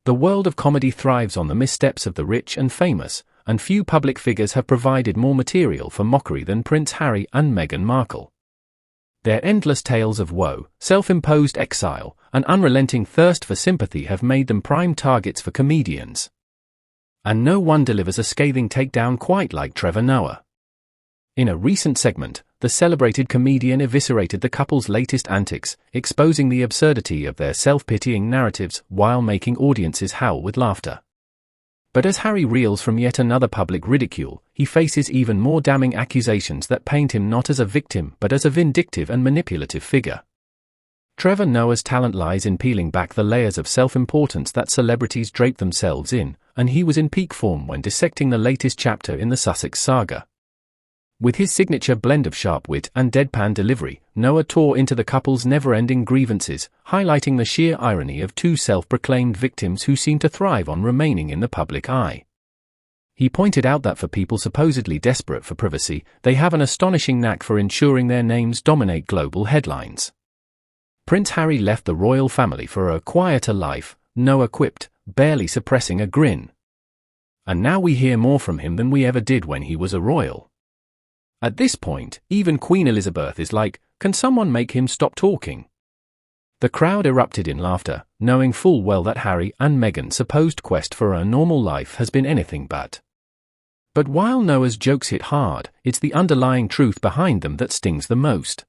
The world of comedy thrives on the missteps of the rich and famous, and few public figures have provided more material for mockery than Prince Harry and Meghan Markle. Their endless tales of woe, self-imposed exile, and unrelenting thirst for sympathy have made them prime targets for comedians. And no one delivers a scathing takedown quite like Trevor Noah. In a recent segment, the celebrated comedian eviscerated the couple's latest antics, exposing the absurdity of their self-pitying narratives while making audiences howl with laughter. But as Harry reels from yet another public ridicule, he faces even more damning accusations that paint him not as a victim but as a vindictive and manipulative figure. Trevor Noah's talent lies in peeling back the layers of self-importance that celebrities drape themselves in, and he was in peak form when dissecting the latest chapter in the Sussex saga. With his signature blend of sharp wit and deadpan delivery, Noah tore into the couple's never-ending grievances, highlighting the sheer irony of two self-proclaimed victims who seem to thrive on remaining in the public eye. He pointed out that for people supposedly desperate for privacy, they have an astonishing knack for ensuring their names dominate global headlines. Prince Harry left the royal family for a quieter life, Noah quipped, barely suppressing a grin. And now we hear more from him than we ever did when he was a royal. At this point, even Queen Elizabeth is like, can someone make him stop talking? The crowd erupted in laughter, knowing full well that Harry and Meghan's supposed quest for a normal life has been anything but. But while Noah's jokes hit hard, it's the underlying truth behind them that stings the most.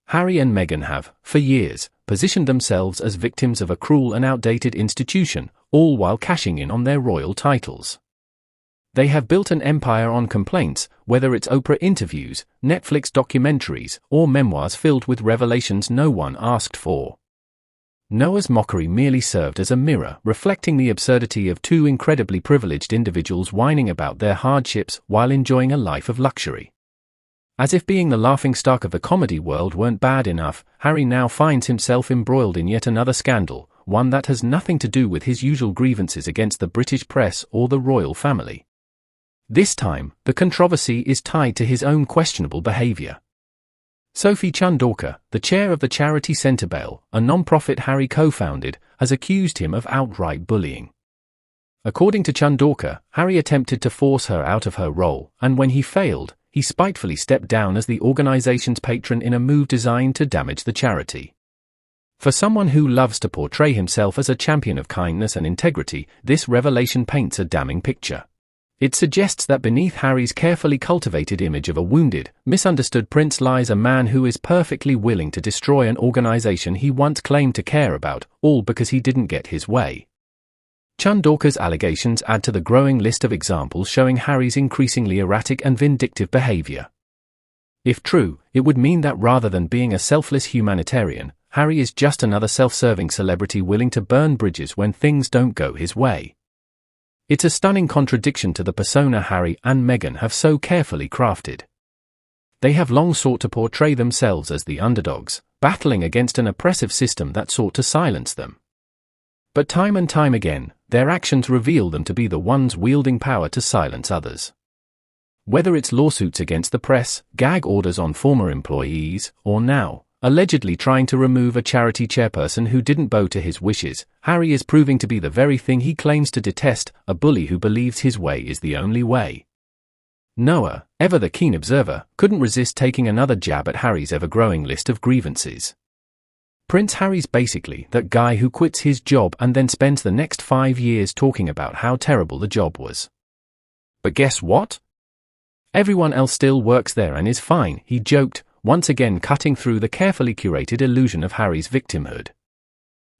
Harry and Meghan have, for years, positioned themselves as victims of a cruel and outdated institution, all while cashing in on their royal titles. They have built an empire on complaints, whether it's Oprah interviews, Netflix documentaries, or memoirs filled with revelations no one asked for. Noah's mockery merely served as a mirror, reflecting the absurdity of two incredibly privileged individuals whining about their hardships while enjoying a life of luxury. As if being the laughingstock of the comedy world weren't bad enough, Harry now finds himself embroiled in yet another scandal, one that has nothing to do with his usual grievances against the British press or the royal family. This time, the controversy is tied to his own questionable behavior. Sophie Chundorkar, the chair of the charity Centrebale, a non-profit Harry co-founded, has accused him of outright bullying. According to Chundorkar, Harry attempted to force her out of her role, and when he failed, he spitefully stepped down as the organization's patron in a move designed to damage the charity. For someone who loves to portray himself as a champion of kindness and integrity, this revelation paints a damning picture. It suggests that beneath Harry's carefully cultivated image of a wounded, misunderstood prince lies a man who is perfectly willing to destroy an organization he once claimed to care about, all because he didn't get his way. Chundorkar's allegations add to the growing list of examples showing Harry's increasingly erratic and vindictive behavior. If true, it would mean that rather than being a selfless humanitarian, Harry is just another self-serving celebrity willing to burn bridges when things don't go his way. It's a stunning contradiction to the persona Harry and Meghan have so carefully crafted. They have long sought to portray themselves as the underdogs, battling against an oppressive system that sought to silence them. But time and time again, their actions reveal them to be the ones wielding power to silence others. Whether it's lawsuits against the press, gag orders on former employees, or now, allegedly trying to remove a charity chairperson who didn't bow to his wishes, Harry is proving to be the very thing he claims to detest, a bully who believes his way is the only way. Noah, ever the keen observer, couldn't resist taking another jab at Harry's ever-growing list of grievances. Prince Harry's basically that guy who quits his job and then spends the next 5 years talking about how terrible the job was. But guess what? Everyone else still works there and is fine, he joked, once again cutting through the carefully curated illusion of Harry's victimhood.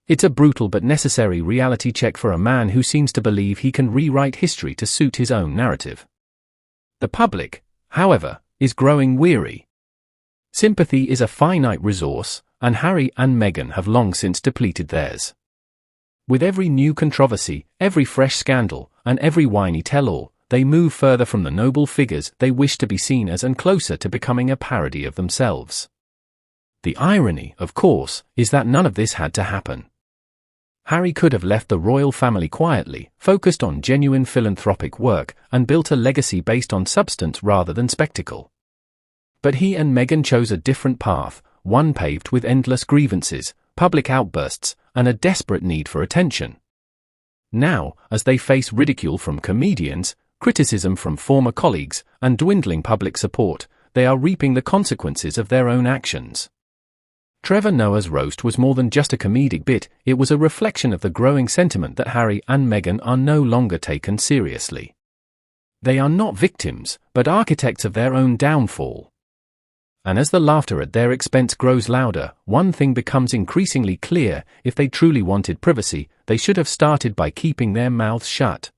It's a brutal but necessary reality check for a man who seems to believe he can rewrite history to suit his own narrative. The public, however, is growing weary. Sympathy is a finite resource, and Harry and Meghan have long since depleted theirs. With every new controversy, every fresh scandal, and every whiny tell-all, they move further from the noble figures they wish to be seen as and closer to becoming a parody of themselves. The irony, of course, is that none of this had to happen. Harry could have left the royal family quietly, focused on genuine philanthropic work, and built a legacy based on substance rather than spectacle. But he and Meghan chose a different path, one paved with endless grievances, public outbursts, and a desperate need for attention. Now, as they face ridicule from comedians, criticism from former colleagues, and dwindling public support, they are reaping the consequences of their own actions. Trevor Noah's roast was more than just a comedic bit, it was a reflection of the growing sentiment that Harry and Meghan are no longer taken seriously. They are not victims, but architects of their own downfall. And as the laughter at their expense grows louder, one thing becomes increasingly clear: if they truly wanted privacy, they should have started by keeping their mouths shut.